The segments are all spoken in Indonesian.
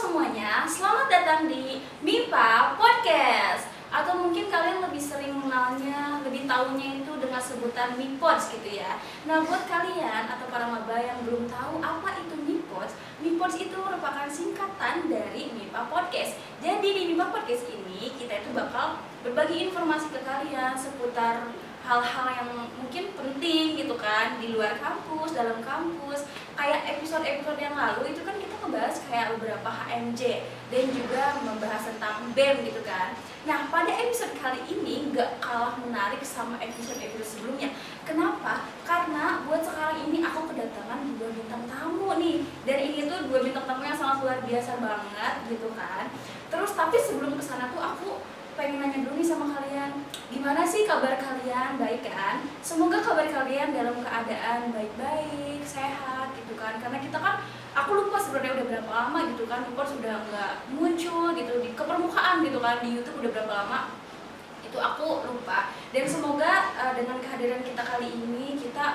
semuanya, selamat datang di MIPA Podcast. Atau mungkin kalian lebih sering mengenalnya, lebih tahunya itu dengan sebutan MIPOds gitu ya. Nah, buat kalian atau para maba yang belum tahu apa itu MIPOds, MIPOds itu merupakan singkatan dari MIPA Podcast. Jadi di MIPA Podcast ini kita itu bakal berbagi informasi ke kalian seputar hal-hal yang mungkin penting gitu kan, di luar kampus, dalam kampus. Kayak episode-episode yang lalu itu kan kita ngebahas kayak beberapa HMJ dan juga membahas tentang BEM gitu kan. Nah, pada episode kali ini gak kalah menarik sama episode-episode sebelumnya. Kenapa? Karena buat sekarang ini aku kedatangan 2 bintang tamu nih. Dan ini tuh 2 bintang tamu yang sangat luar biasa banget gitu kan. Terus tapi sebelum kesana tuh aku pengen nanya dulu nih sama kalian, gimana sih kabar kalian? Baik kan? Semoga kabar kalian dalam keadaan baik-baik, sehat gitu kan. Karena kita kan, aku lupa sebenarnya udah berapa lama gitu kan, Newport sudah nggak muncul gitu di permukaan gitu kan, di YouTube udah berapa lama itu aku lupa. Dan semoga dengan kehadiran kita kali ini kita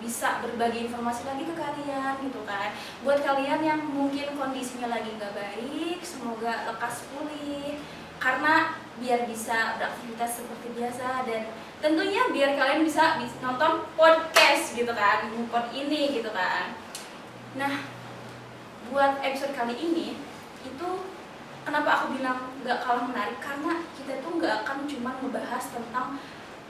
bisa berbagi informasi lagi ke kalian gitu kan. Buat kalian yang mungkin kondisinya lagi nggak baik, semoga lekas pulih karena biar bisa beraktivitas seperti biasa, dan tentunya biar kalian bisa nonton podcast gitu kan, Newport ini gitu kan. Nah, buat episode kali ini itu kenapa aku bilang gak kalah menarik, karena kita tuh gak akan cuma ngebahas tentang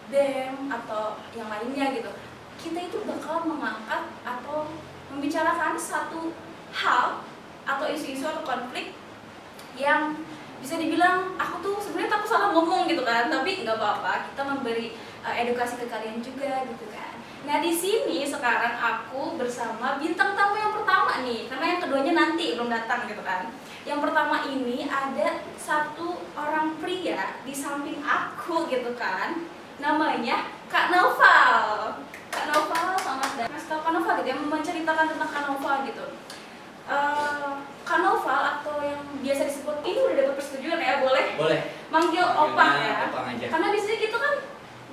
BEM atau yang lainnya gitu. Kita itu bakal mengangkat atau membicarakan satu hal atau isu-isu atau konflik yang bisa dibilang aku tuh sebenarnya takut salah ngomong gitu kan, tapi nggak apa-apa, kita memberi edukasi ke kalian juga gitu kan. Nah, di sini sekarang aku bersama bintang tamu yang pertama nih, karena yang keduanya nanti belum datang gitu kan. Yang pertama ini ada satu orang pria di samping aku gitu kan, namanya Kak Noval. Kak Noval, selamat datang. Mas Kak Noval gitu ya, menceritakan tentang Kak Noval gitu. Kak Noval atau yang biasa disebut ini udah dapat persetujuan ya, boleh manggil Opang ya. Opang aja. Karena di sini kita kan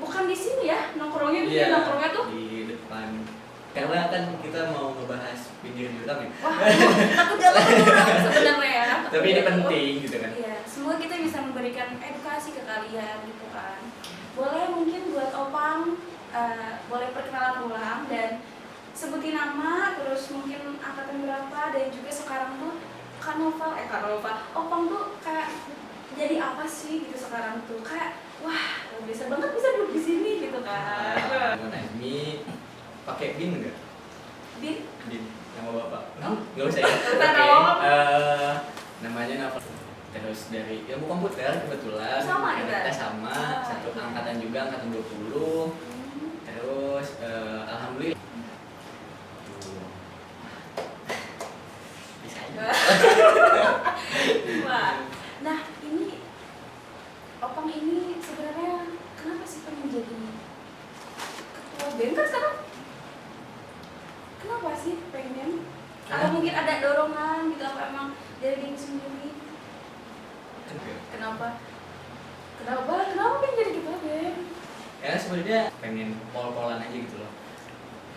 bukan di sini ya nongkrongnya, di sini nongkrongnya tuh di depan. Karena kan kita mau ngebahas pinggir jurang ya. Wah, takut jatuh ke jurang sebenarnya ya. Tapi ini penting gitu kan. Iya, semoga kita bisa memberikan edukasi ke kalian gitu kan. Boleh mungkin buat Opang boleh perkenalan ulang dan sebutin nama, terus mungkin angkatan berapa, dan juga sekarang tuh Kak Noval, Opang tuh kayak jadi apa sih gitu sekarang tuh, kayak wah bisa banget bisa duduk di sini gitu kan. Ini pakai bin nggak? Bin Nama bapak? Oh? Nggak usah ya. Oke. Namanya Noval. Terus dari ilmu komputer kebetulan. Sama ya? Kita sama, satu angkatan juga, angkatan 20. Terus alhamdulillah. Wah, nah ini Opang ini sebenarnya kenapa sih pengen jadi ketua BEM kan sekarang? Kenapa sih pengen? Atau mungkin ada dorongan gitu, apa emang dari diri sendiri? Kenapa pengen jadi ketua BEM? Ya sebenarnya pengen pol-polan aja gitu loh.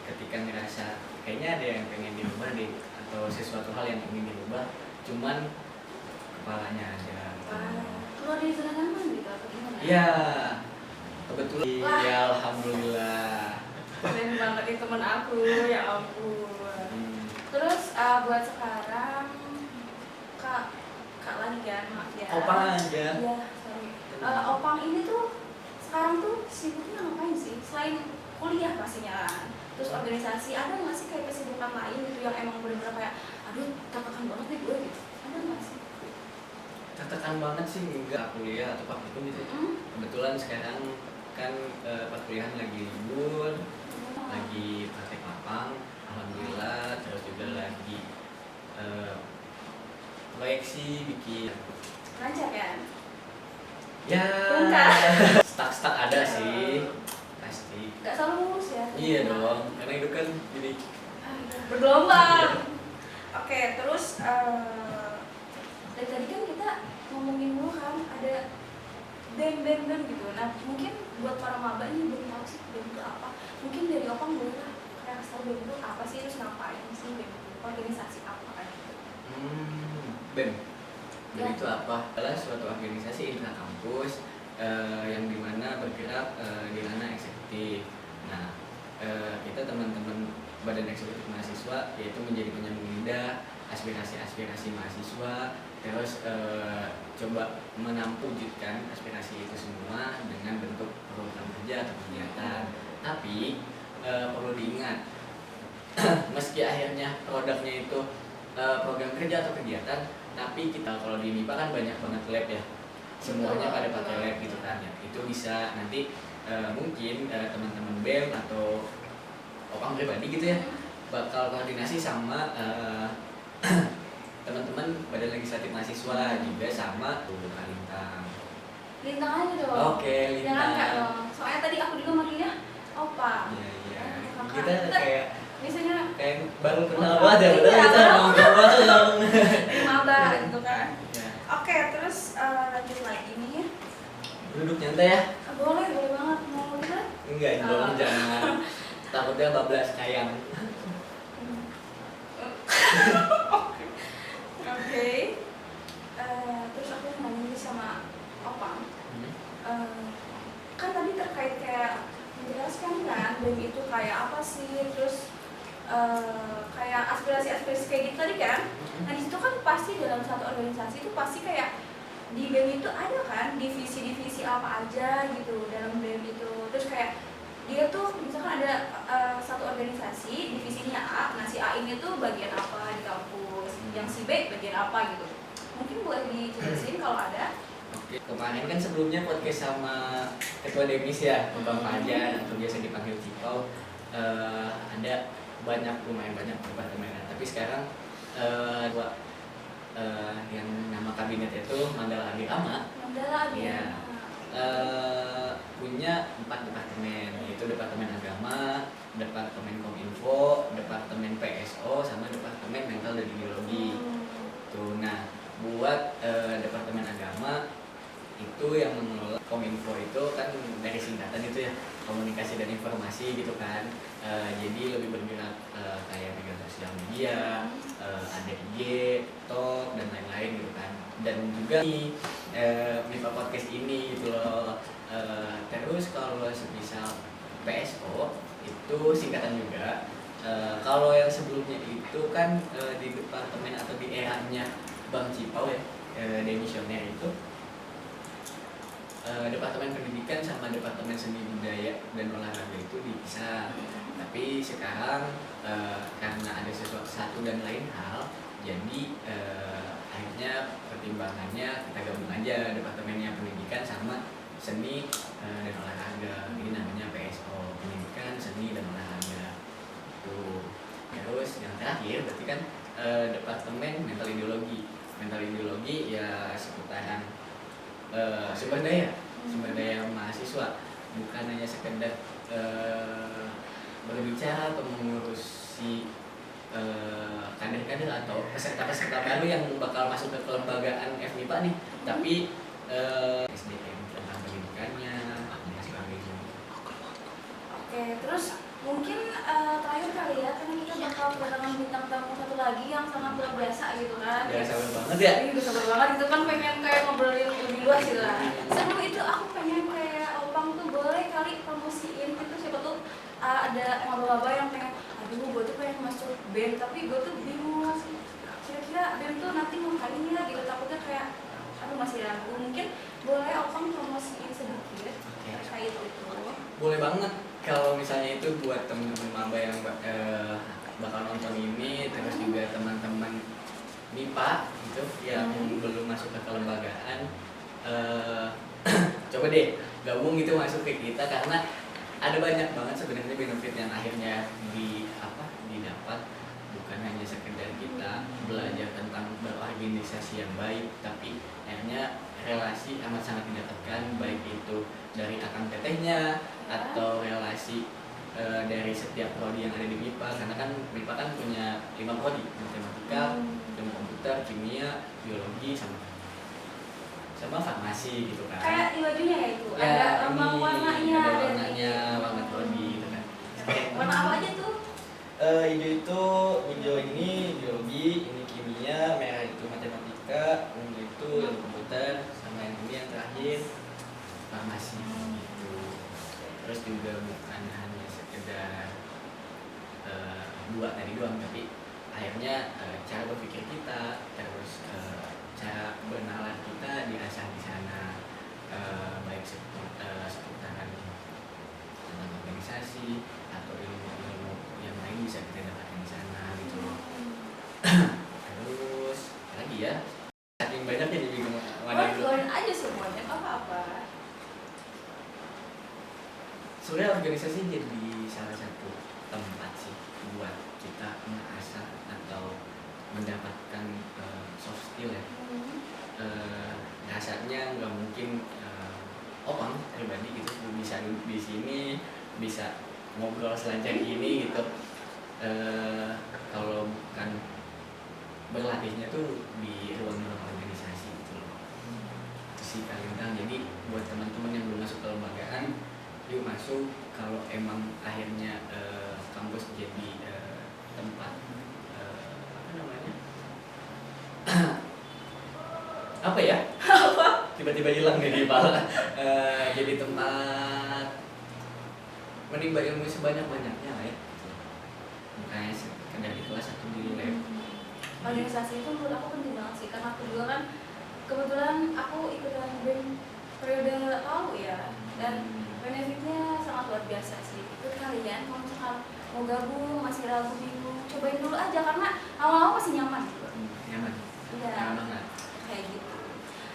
Ketika ngerasa kayaknya ada yang pengen dirubah deh, atau sesuatu hal yang ingin dirubah, cuman kepalanya aja. Keluar dari zona nyaman gitu atau gimana? Iya, kebetulan. Wah. Ya alhamdulillah. Keren banget nih temen aku, ya ampun. Terus buat sekarang kak lagi kan, maaf ya. Opang aja. Iya, sorry. Opang ini tuh sekarang tuh sibuknya ngapain sih? Selain kuliah pastinya kan. Terus organisasi, ada nggak sih kayak kesibukan lain gitu yang emang bener-bener kayak aduh tertekan banget nih gue gitu? Ada nggak sih? Tertekan banget sih enggak kuliah atau praktikum gitu. Kebetulan sekarang kan pas kuliah lagi libur, lagi praktek lapang, alhamdulillah. Terus juga lagi proyeksi bikin. Lancar kan? Ya, Bukan. stuck ada sih, pasti. Nggak selalu lulus ya? Iya dong, karena itu kan jadi bergelombang. Oke, terus dari tadi kan kita ngomongin dulu kan ada BEM gitu. Nah, mungkin buat para maba ini belum tahu sih BEM itu apa. Mungkin dari Opang boleh lah kayak tahu BEM itu apa sih, terus ngapain sih BEM itu, organisasi apa kan gitu. BEM. BEM itu apa? Adalah suatu organisasi intra kampus yang dimana bergerak di ranah eksekutif. Nah, kita teman-teman badan eksekutif mahasiswa yaitu menjadi penyambung lidah aspirasi-aspirasi mahasiswa, terus coba wujudkan aspirasi itu semua dengan bentuk program kerja atau kegiatan. Tapi perlu diingat, meski akhirnya produknya itu program kerja atau kegiatan, tapi kita kalau di MIPA kan banyak banget lab ya, semuanya pada pakai lab gitu kan ya. Itu bisa nanti mungkin teman-teman BEM atau opang pribadi gitu ya bakal koordinasi sama teman-teman badan legislatif mahasiswa juga sama Lintang. Lintang aja dong. Oke, Lintang. Jangan Kak dong. Soalnya tadi aku juga manggilnya Opa. Iya. Kakak. Kita kayak biasanya baru kenal banget ya, padahal kita nongkrong bareng. di maba gitu kan. Ya. Oke, terus lanjut lagi nih. Duduk nyantai ya? Boleh banget. Mau gitu? Enggak, jangan. Takutnya bablas kayang. Oke. Terus aku mau nanya sama Opang. Kan tadi terkait kayak menjelaskan kan BEM itu kayak apa sih, terus kayak aspirasi-aspirasi kayak gitu tadi kan. Nah disitu kan pasti dalam satu organisasi itu pasti kayak di BEM itu ada kan divisi-divisi apa aja gitu dalam BEM itu. Terus kayak dia tuh misalkan ada satu organisasi divisinya A, nah si A ini tuh bagian apa di kampus, yang si B bagian apa gitu. Mungkin boleh dijelasin kalau ada. Oke, kemarin kan sebelumnya podcast sama ketua Demis ya, Bang Fajar atau biasa dipanggil Cipau, ada lumayan banyak departemen. Tapi sekarang yang nama kabinet itu Mandala Agama. Ya, punya 4 departemen, yaitu Departemen Agama, Departemen Kominfo, Departemen PSO, sama Departemen Mental dan Ideologi. Tuh, nah, buat Departemen Agama itu yang mengelola Kominfo itu kan dari singkatan itu ya, komunikasi dan informasi gitu kan. Jadi lebih bergerak kayak media sosial media, ada IG, TikTok dan lain-lain gitu kan. Dan juga nih MIPA podcast ini gitu loh. Terus kalau semisal PSO itu singkatan juga. Kalau yang sebelumnya itu kan di departemen atau di eranya Bang Cipau ya, demisioner itu Departemen Pendidikan sama Departemen Seni Budaya dan Olahraga itu dipisah. Tapi sekarang karena ada sesuatu satu dan lain hal, jadi akhirnya pertimbangannya kita gabung aja Departemennya Pendidikan sama Seni dan Olahraga. Ini namanya PSO, Pendidikan, Seni dan Olahraga. Tuh. Terus yang terakhir berarti kan Departemen Mental Ideologi. Mental Ideologi ya seputaran sumber daya mahasiswa, bukan hanya sekedar berbicara atau mengurusi kader-kader atau peserta-peserta baru yang bakal masuk ke kelembagaan FMIPA nih, tapi SDM tentang pendidikannya dan sebagainya. Oke, terus mungkin terakhir kali ya, karena kita bakal kedatangan bintang tamu satu lagi yang sangat luar biasa gitu kan. Ya sabar banget ya. Iya, sabar banget gitu kan, pengen kayak ngobrolin lebih luas gitu kan. Sebelum itu aku pengen kayak Opang tuh boleh kali promosiin gitu, siapa tuh ada maba-maba yang pengen, aduh gue tuh pengen masuk BEM tapi gue tuh bingung kira-kira BEM tuh nanti ngapain ya gitu, takutnya kayak aduh masih ragu. Mungkin boleh Opang promosiin sedikit terkait itu. Boleh banget. Kalau misalnya itu buat teman-teman maba yang bakal nonton ini, terus juga teman-teman MIPA gitu yang belum masuk ke kelembagaan, coba deh gabung gitu masuk ke kita, karena ada banyak banget sebenarnya benefit yang akhirnya didapat. Bukan hanya sekedar kita belajar tentang berorganisasi yang baik, tapi akhirnya relasi amat sangat didapatkan, baik itu dari akang tetehnya atau relasi dari setiap prodi yang ada di MIPA, karena kan MIPA kan punya 5 prodi, matematika, ilmu komputer, kimia, biologi, sama farmasi gitu kan. Kayak di bajunya ya itu, ya, ada lambang warnanya, ada warnanya, warna prodi gitu kan. Warna apa aja tuh? Hijau ini biologi, ini kimia, merah itu matematika, ungu itu organisasi gitu. Terus juga bukan hanya sekedar dua tadi doang, tapi akhirnya cara berpikir kita, terus cara bernalar kita diasah di sana, baik seputaran tentang organisasi atau ilmu-ilmu yang lain bisa kita dapatkan di sana gitu loh. Terus apa lagi ya, saking banyaknya jadi bingung mana dulu. Keluarin aja semuanya, apa-apa. Sebenarnya organisasi jadi salah satu tempat sih buat kita mengasah atau mendapatkan soft skill ya. Rasanya nggak mungkin opang pribadi gitu bisa duduk di sini, bisa ngobrol selancar gini gitu kalau bukan berlatihnya tuh di ruang-ruang organisasi gitu loh. Itu sih paling utama. Jadi buat teman-teman yang belum masuk ke lembagaan, yuk masuk. Kalau emang akhirnya kampus jadi tempat apa namanya apa ya tiba-tiba hilang dari kepala, jadi tempat menimba ilmu sebanyak-banyaknya lah ya, makanya sekedar di kelas atau di lab. Organisasi itu menurut aku penting banget sih, karena aku juga kan kebetulan aku ikutan BEM periode lalu ya, dan benefitnya sangat luar biasa sih. Ikut kalian kalau misalkan mau gabung masih ragu bingung, cobain dulu aja karena awal-awal pasti nyaman gitu. Nyaman. Iya. Nyaman banget. Kayak gitu.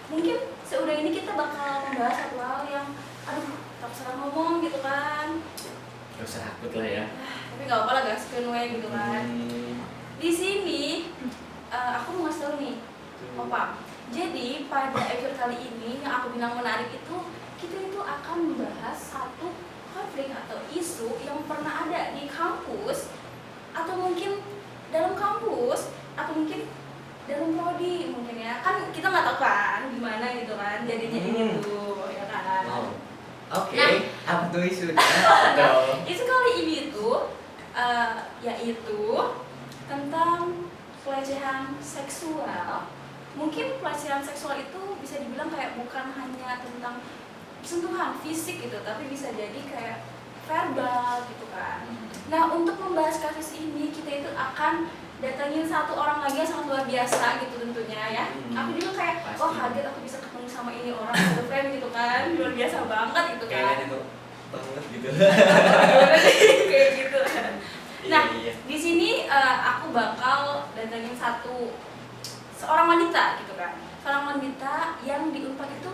Mungkin seudah ini kita bakal membahas satu hal yang tak serah ngomong gitu kan. Gak usah takut lah ya. Tapi nggak apa-apa lah gaskeun we gitu kan. Di sini aku mau ngasih tau nih, Opa. Jadi pada episode kali ini yang aku bilang menarik itu, kita itu akan membahas satu konflik atau isu yang pernah ada di kampus, atau mungkin dalam kampus, atau mungkin dalam prodi mungkin ya. Kan kita nggak tahu kan gimana gitu kan jadinya gitu ya kan. Oh. Oke. Nah, Apa tuh isunya? Isu kali ini tuh yaitu tentang pelecehan seksual. Mungkin pelecehan seksual itu bisa dibilang kayak bukan hanya tentang sentuhan fisik gitu, tapi bisa jadi kayak verbal gitu kan. Nah, untuk membahas kasus ini kita itu akan datangin satu orang lagi yang sangat luar biasa gitu tentunya ya. Aku juga kayak wah kaget aku bisa ketemu sama ini orang gitu friend gitu kan, luar biasa banget gitu kan. Kayaknya tuh banget gitu. Kayak gitu. Nah, iya. di sini aku bakal datangin seorang wanita gitu kan. Seorang wanita yang di Unpad itu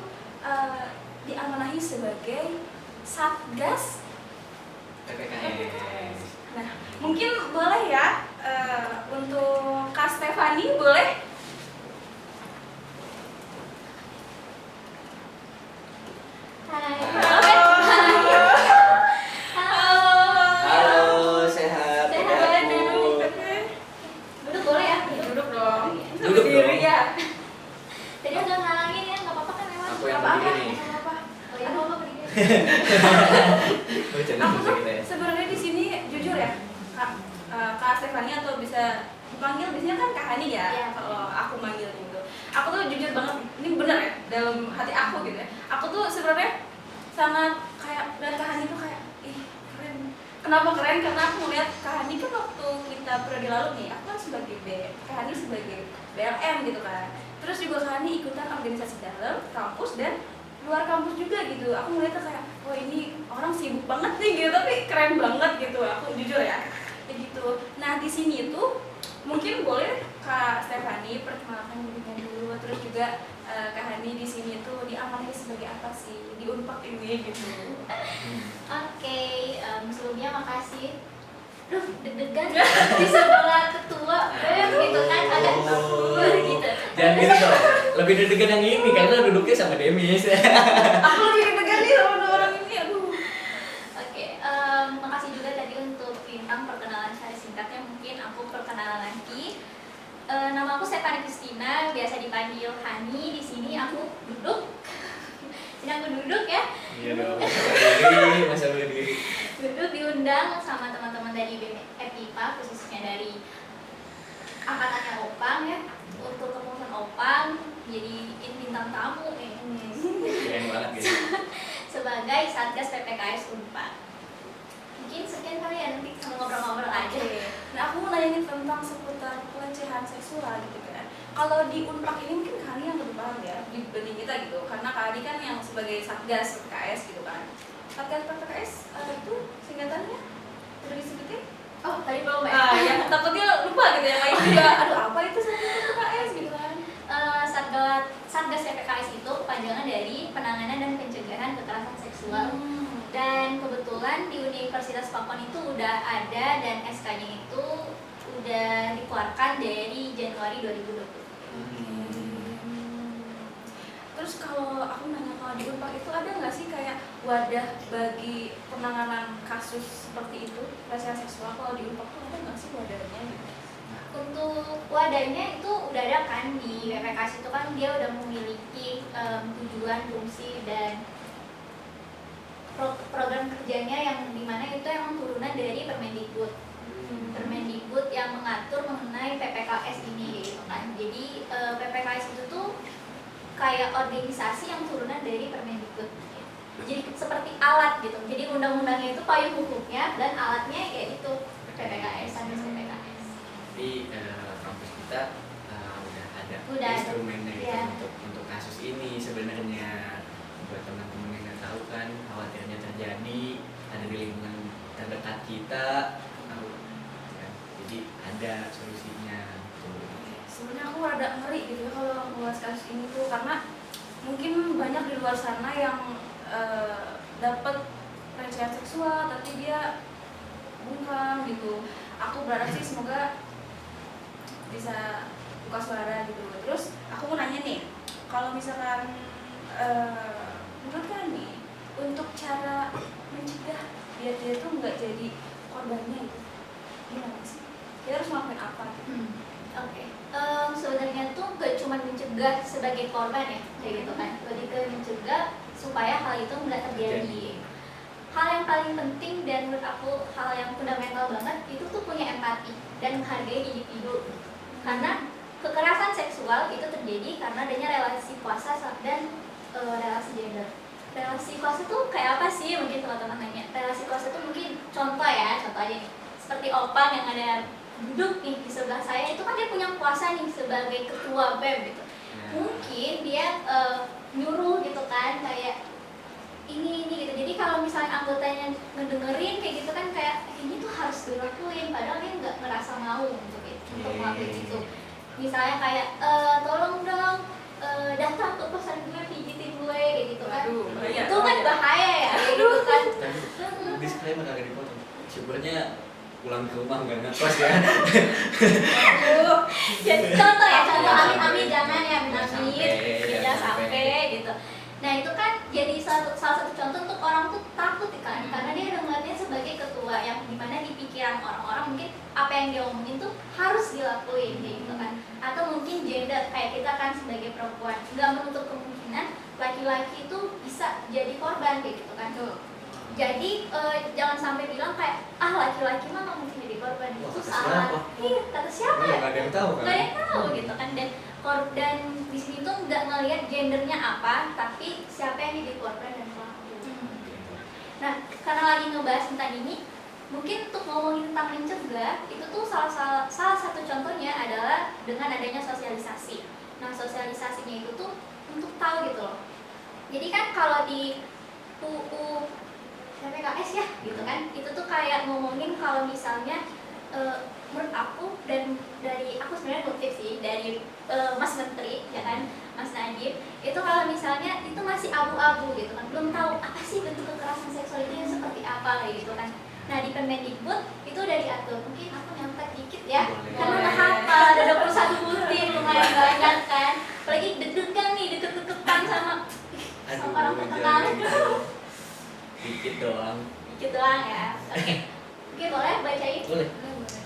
diamanahi sebagai Satgas PPKS. Nah, mungkin boleh ya untuk Kak Stefani boleh? Hai. Halo, sehat. Sehat, Bu. Duduk boleh ya? Duduk dong. Duduk Berdiri dong. ya. Tadi udah ngalangin ya, nggak apa-apa kan memang. Aku yang Apa-apa, berdiri nih. apa-apa. Oh ya, apa berdiri. Aku tuh sebenarnya di sini jujur ya, Kak Stefani atau bisa dipanggil biasanya kan Kak Hani ya. Iya. Kalau aku manggil gitu. Aku tuh jujur banget, ini bener ya dalam hati aku gitu ya. Aku tuh sebenarnya sangat kayak dan Kak Hani tuh kayak ih keren. Kenapa keren? Karena aku ngeliat Kak Hani kan waktu kita periode lalu nih, aku kan sebagai Kak Hani sebagai BLM gitu kan. Terus juga Kak Hani ikutan organisasi dalam kampus dan luar kampus juga gitu. Aku ngeliatnya kayak wah ini orang sibuk banget nih gitu, tapi keren banget gitu. Aku jujur ya kayak gitu. Nah di sini tuh mungkin boleh Kak Stefani perkenalkan dirinya dulu, terus juga Kak Hani di sini tuh diamanahi sebagai apa sih di Unpad ini gitu. Oke, sebelumnya makasih. Duh, deg-degan di sebelah ketua BEM gitu kan, ada gitu. Jangan gitu dong. Lebih deg-degan yang ini karena duduknya sama Demis. Aku lebih deg-degan nih sama dua orang ini, aduh. Oke, makasih juga tadi untuk bintang perkenalan saya singkatnya. Mungkin aku perkenalan lagi. Nama aku Stefani Christina, biasa dipanggil Hani. Di sini aku duduk. Sini aku duduk ya. Iya dong. Masa berdiri. Duduk diundang sama teman-teman dari BEM FIPA, khususnya dari angkatannya Opang ya. Untuk kepengurusan Opang, jadi bintang tamu. Keren banget gitu. sebagai Satgas PPKS Unpad. Mungkin sekian kali ya, nanti sama ngobrol-ngobrol aja. Oke. Nah, aku mau nanya nih tentang seputar pelecehan seksual gitu kan. Kalau di Unpad ini mungkin Kak Ani yang lebih paham ya dibanding kita gitu, karena Kak Ani kan yang sebagai Satgas PPKS gitu kan. Satgas PPKS itu singkatannya udah disebutin? Oh, tadi belum ya? Yang takutnya lupa gitu ya, kayak juga, aduh apa itu Satgas PPKS gitu kan. Satgas PPKS itu kepanjangan dari penanganan dan pencegahan kekerasan seksual. Dan kebetulan di Universitas Pakuan itu udah ada dan SK-nya itu udah dikeluarkan dari Januari 2020. Terus kalau aku nanya, kalau di Unpad itu ada nggak sih kayak wadah bagi penanganan kasus seperti itu, pelecehan seksual? Kalau di Unpad tuh ada nggak sih wadahnya gitu? Untuk wadahnya itu udah ada kan di PPKS itu kan dia udah memiliki tujuan, fungsi dan program kerjanya yang dimana itu emang turunan dari Permendikbud. Permendikbud yang mengatur mengenai PPKS ini gitu kan. Jadi PPKS itu tuh kayak organisasi yang turunan dari Permendikbud. Jadi seperti alat gitu. Jadi undang-undangnya itu payung hukumnya dan alatnya yaitu PPKS, Satgas PPKS. Di kampus kita udah ada Udah ada. instrumennya gitu Iya. untuk kasus ini. Sebenarnya buat teman-teman yang nggak tahu kan, khawatirnya terjadi ada di lingkungan terdekat kita, tahu kan? Jadi ada solusinya tuh. Sebenarnya aku rada ngeri gitu ya kalau ngebahas kasus ini tuh, karena mungkin banyak di luar sana yang dapat pelecehan seksual tapi dia bungkam gitu. Aku berharap sih semoga bisa buka suara gitu. Terus aku mau nanya nih, kalau misalkan menurut kami untuk cara mencegah biar dia tuh nggak jadi korbannya itu gimana sih? Dia harus melakukan apa gitu? Oke. Sebenarnya tuh gak cuma mencegah sebagai korban ya, kayak gitu kan. Lebih ke mencegah supaya hal itu nggak terjadi. Hal yang paling penting dan menurut aku hal yang fundamental banget itu tuh punya empati dan menghargai individu. Karena kekerasan seksual itu terjadi karena adanya relasi kuasa dan relasi gender. Relasi kuasa tuh kayak apa sih? Mungkin teman-teman nanya. Relasi kuasa tuh mungkin contoh aja nih. Seperti Opang yang ada duduk nih di sebelah saya, itu kan dia punya kuasa nih sebagai ketua BEM gitu. Mungkin dia nyuruh gitu kan, kayak ini gitu. Jadi kalau misalnya anggotanya ngedengerin kayak gitu kan, kayak ini tuh harus dilakuin, padahal dia nggak ngerasa mau untuk melakukan itu. Misalnya kayak tolong dong datang ke kosan gue, pijitin gue kayak gitu kan. Itu kan bahaya ya kayak gitu kan. Disclaimer agak dipotong. Sebenarnya pulang ke rumah nggak ngekos ya. Jadi contoh amin-amin jangan ya, Jangan amin-amin jangan sampai gitu. Nah itu kan jadi salah satu contoh untuk orang tuh takut kan, karena dia udah ngeliatnya sebagai ketua yang dimana di pikiran orang-orang mungkin apa yang dia omongin tuh harus dilakuin kayak gitu kan. Atau mungkin gender, kayak kita kan sebagai perempuan nggak menutup kemungkinan laki-laki itu bisa jadi korban kayak gitu kan. Jadi jangan sampai bilang kayak laki-laki mah nggak mungkin jadi korban. Wah, Itu kata salah. siapa? Iya, kata siapa ya? Nggak ada yang tahu kan? Nggak ada yang tahu gitu kan. Dan di sini tuh nggak ngelihat gendernya apa, tapi siapa yang jadi korban dan pelaku. Nah, karena lagi ngebahas tentang ini, mungkin untuk ngomongin tentang mencegah itu tuh salah satu contohnya adalah dengan adanya sosialisasi. Nah, sosialisasinya itu tuh untuk tahu gitu loh. Jadi kan kalau di UU PPKS ya gitu kan, itu tuh kayak ngomongin kalau misalnya menurut aku dan dari aku sebenarnya motif sih dari Mas Menteri ya kan, Mas Nadiem, itu kalau misalnya itu masih abu-abu gitu kan, belum tahu apa sih bentuk kekerasan seksual itu yang seperti apa kayak gitu kan. Nah di Permendikbud itu udah diatur, mungkin aku nyontek dikit ya. Boleh. Karena udah hafal, ada 21 butir lumayan banyak kan, apalagi deg-degan nih, deket-deketan sama orang terkenal. Dikit doang. Dikit doang ya. Oke, boleh bacain? Boleh.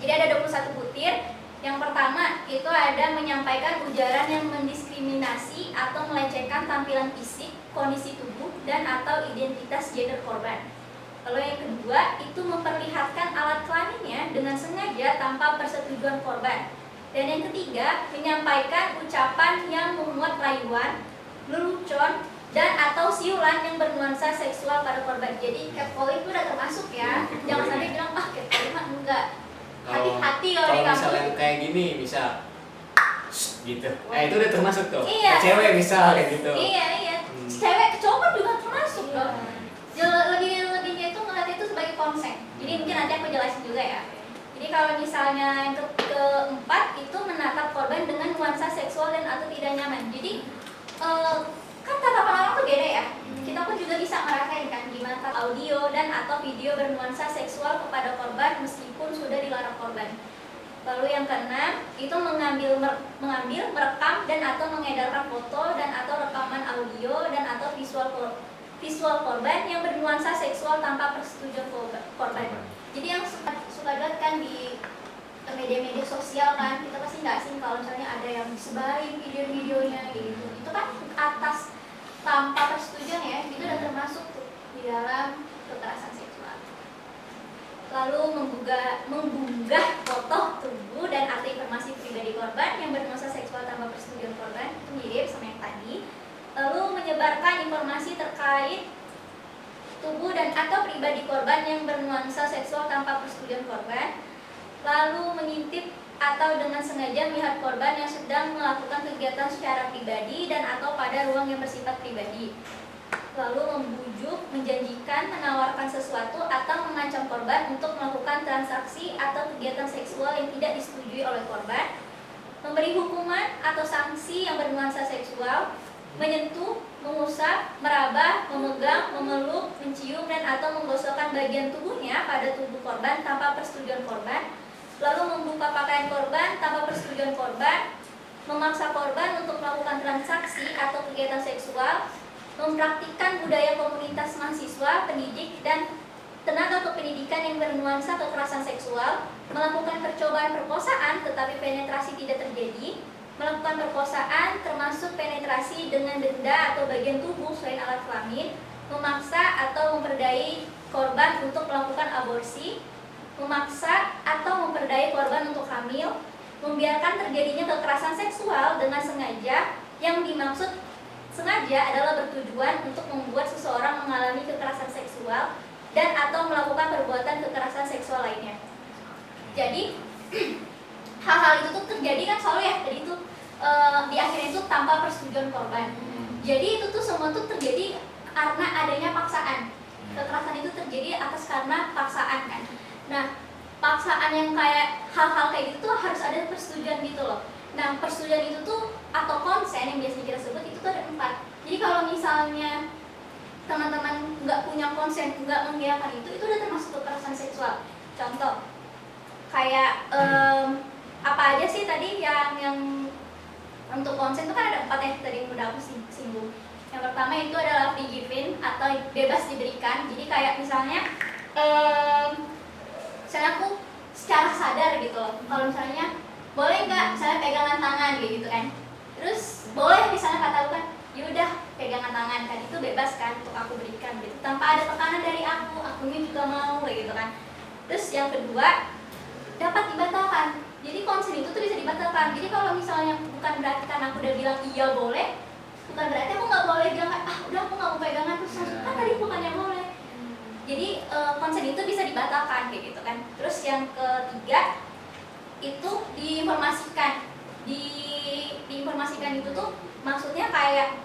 Jadi ada 21 butir. Yang pertama itu ada menyampaikan ujaran yang mendiskriminasi atau melecehkan tampilan fisik, kondisi tubuh, dan atau identitas gender korban. Lalu yang kedua itu memperlihatkan alat kelaminnya dengan sengaja tanpa persetujuan korban. Dan yang ketiga menyampaikan ucapan yang memuat rayuan, lelucon, dan atau siulan yang bernuansa seksual pada korban. Jadi catcalling itu udah termasuk ya. Jangan sampai bilang catcalling mah enggak. Hati-hati kalau di kampus. Misalnya kayak gini bisa gitu. Itu udah termasuk tuh. Iya. Cewek misal kayak gitu. Iya. Cewek ke cowok juga termasuk loh. Lebihnya itu ngeliat itu sebagai konsen. Jadi mungkin nanti aku jelasin juga ya. Jadi kalau misalnya yang keempat itu menatap korban dengan nuansa seksual dan atau tidak nyaman. Jadi kan tatapan orang tuh beda ya. Kita pun juga bisa ngerasain kan gimana audio dan atau video bernuansa seksual kepada korban meskipun sudah dilarang korban. Lalu yang keenam itu mengambil, merekam dan atau mengedarkan foto dan atau rekaman audio dan atau visual korban yang bernuansa seksual tanpa persetujuan korban. Jadi yang suka lihat kan di media-media sosial kan, kita pasti nggak asing kalau misalnya ada yang disebarin video-videonya gitu. Itu kan atas tanpa persetujuan ya, itu udah termasuk tuh di dalam kekerasan seksual. Lalu mengunggah foto tubuh dan atau informasi pribadi korban yang bernuansa seksual tanpa persetujuan korban, itu mirip sama yang tadi. Lalu menyebarkan informasi terkait tubuh dan atau pribadi korban yang bernuansa seksual tanpa persetujuan korban. Lalu mengintip atau dengan sengaja melihat korban yang sedang melakukan kegiatan secara pribadi dan atau pada ruang yang bersifat pribadi. Lalu membujuk, menjanjikan, menawarkan sesuatu atau mengancam korban untuk melakukan transaksi atau kegiatan seksual yang tidak disetujui oleh korban. Memberi hukuman atau sanksi yang bernuansa seksual, menyentuh, mengusap, meraba, memegang, memeluk, mencium dan atau menggosokkan bagian tubuhnya pada tubuh korban tanpa persetujuan korban. Lalu membuka pakaian korban tanpa persetujuan korban, memaksa korban untuk melakukan transaksi atau kegiatan seksual, mempraktikkan budaya komunitas mahasiswa, pendidik, dan tenaga kependidikan yang bernuansa kekerasan seksual, melakukan percobaan perkosaan tetapi penetrasi tidak terjadi, melakukan perkosaan termasuk penetrasi dengan denda atau bagian tubuh selain alat kelamin, memaksa atau memperdayai korban untuk melakukan aborsi, memaksa atau memperdayai korban untuk hamil, membiarkan terjadinya kekerasan seksual dengan sengaja. Yang dimaksud sengaja adalah bertujuan untuk membuat seseorang mengalami kekerasan seksual dan atau melakukan perbuatan kekerasan seksual lainnya. Jadi hal-hal itu tuh terjadi kan selalu ya, tadi itu di akhirnya itu tanpa persetujuan korban. Jadi itu tuh semua tuh terjadi karena adanya paksaan. Kekerasan itu terjadi atas karena paksaan kan. Nah, paksaan yang kayak hal-hal kayak gitu tuh harus ada persetujuan gitu loh. Nah, persetujuan itu tuh atau konsen yang biasa kita sebut itu tuh ada 4. Jadi kalau misalnya teman-teman nggak punya konsen, nggak mengiyakan itu udah termasuk kekerasan seksual. Contoh, kayak apa aja sih tadi yang untuk konsen itu kan ada 4 ya tadi yang udah aku singgung. Yang pertama itu adalah free given atau bebas diberikan. Jadi kayak misalnya misalnya aku secara sadar gitu loh, kalau misalnya boleh nggak misalnya pegangan tangan gitu kan, terus boleh misalnya kata aku kan yaudah pegangan tangan kan, itu bebas kan untuk aku berikan gitu tanpa ada tekanan dari akunya juga mau kayak gitu kan. Terus yang kedua dapat dibatalkan, jadi konsen itu tuh bisa dibatalkan. Jadi kalau misalnya bukan berarti kan aku udah bilang iya boleh, bukan berarti aku nggak boleh bilang udah aku nggak mau pegangan terus kan tadi bukannya boleh. Jadi konsen itu bisa dibatalkan kayak gitu kan. Terus yang ketiga itu diinformasikan. Diinformasikan itu tuh maksudnya kayak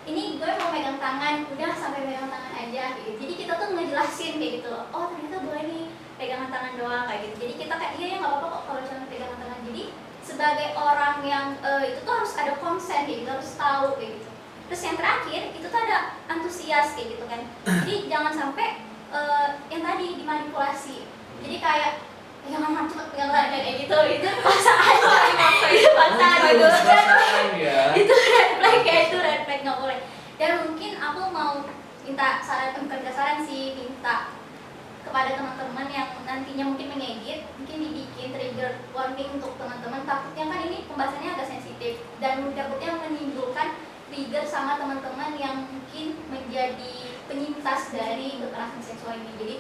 ini gue mau megang tangan, udah sampai megang tangan aja gitu. Jadi kita tuh ngejelasin kayak gitu loh. Oh ternyata boleh nih pegangan tangan doang kayak gitu. Jadi kita kayak iya ya nggak apa-apa kok kalau misalnya pegangan tangan. Jadi sebagai orang yang itu tuh harus ada konsen kayak gitu, harus tahu kayak gitu. Terus yang terakhir itu tuh ada antusias kayak gitu kan. Jadi jangan sampai yang tadi dimanipulasi. Jadi kayak pegangan cepet pegangan kayak gitu, itu paksaan. Itu paksaan itu. Itu red flag ya, itu red flag nggak boleh. Dan mungkin aku mau minta saran, bukan saran sih, minta kepada teman-teman yang nantinya mungkin mengedit, mungkin dibikin trigger warning untuk teman-teman. Takutnya kan ini pembahasannya agak sensitif dan takutnya menimbulkan trigger sama teman-teman yang mungkin menjadi penyintas dari kekerasan seksual ini. Jadi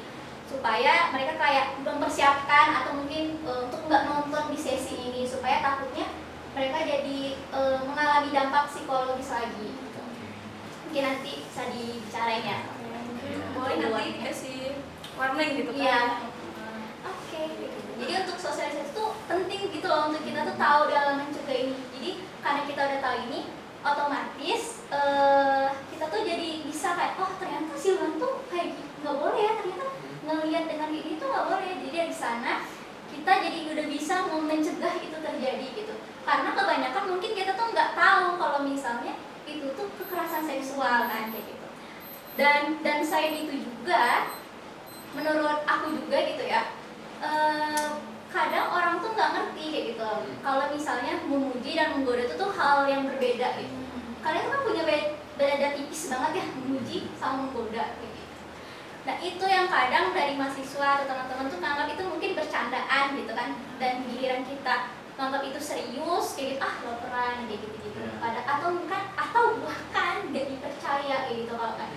supaya mereka kayak mempersiapkan atau mungkin untuk nggak nonton di sesi ini, supaya takutnya mereka jadi mengalami dampak psikologis lagi. mungkin nanti bisa dibicarain ya. Boleh nanti dikasih warning gitu kan. Iya. Oke. Jadi untuk sosialisasi itu penting gitu loh untuk kita tuh tahu dalam mencegah ini. Jadi karena kita udah tahu ini, otomatis kita tuh jadi bisa kayak oh ternyata silman tuh kayak nggak boleh ya, ternyata ngelihat dengan ini tuh nggak boleh. Jadi dari sana kita jadi udah bisa mencegah itu terjadi gitu. Karena kebanyakan mungkin kita tuh nggak tahu kalau misalnya itu tuh kekerasan seksual kan kayak gitu. Dan selain itu juga menurut aku juga gitu ya, kadang orang tuh nggak ngerti kayak gitu. Kalau misalnya memuji dan menggoda itu tuh hal yang berbeda gitu. Kalian tuh kan punya beda tipis banget ya, memuji sama menggoda kayak gitu. Nah itu yang kadang dari mahasiswa atau teman-teman tuh nganggap itu mungkin bercandaan gitu kan, dan giliran kita nganggap itu serius kayak gitu, ah baperan kayak gitu-gitu. Atau bahkan gak dipercaya kayak gitu kalau kan.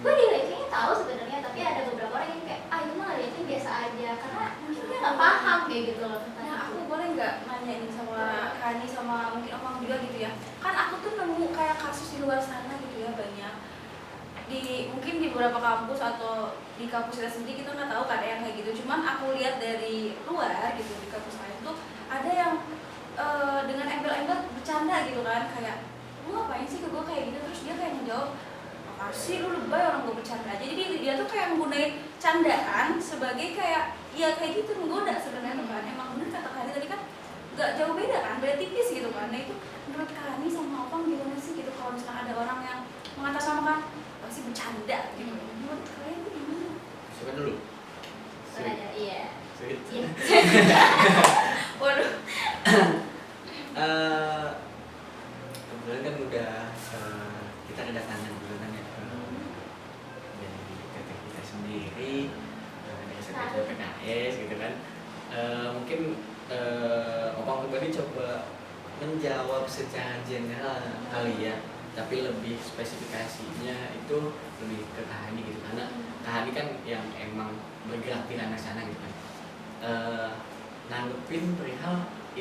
Gue kayaknya tahu sebenarnya, tapi ada beberapa orang yang kayak itu mah lihatnya biasa aja karena mungkin dia nggak paham kayak gitu loh. Nah aku boleh nggak nanya ini sama Kani sama mungkin Opang juga gitu ya, kan aku tuh nemu kayak kasus di luar sana gitu ya, banyak mungkin di beberapa kampus atau di kampus kita sendiri kita nggak tahu kan yang kayak gitu, cuman aku lihat dari luar gitu di kampus lain tuh ada yang dengan embel-embel bercanda gitu kan, kayak lu ngapain sih ke gue kayak gitu, terus dia kayak ngejawab makasih lu lebay orang gue bercanda aja. Jadi dia tuh kayak menggunakan candaan sebagai kayak ya kayak gitu menggoda sebenarnya kan. Emang bener kata Kani tadi kan nggak jauh beda kan, beda tipis gitu kan. Nah itu menurut Kani sama Opang gimana sih gitu kalau misalnya ada orang yang mengatasnamakan pasti bercanda gitu, menurut kalian itu gimana? Coba dulu. Iya. Sweet. Waduh. Kebetulan kan udah kita kedatangan dulu kan ya dari PT kita sendiri, dari sekretariat PKS gitu kan. Mungkin Opang pribadi coba menjawab secara general kali ya, tapi lebih spesifikasinya itu lebih ke Kahani gitu, karena Kahani kan yang emang bergerak di ranah sana gitu kan. Nanggepin perihal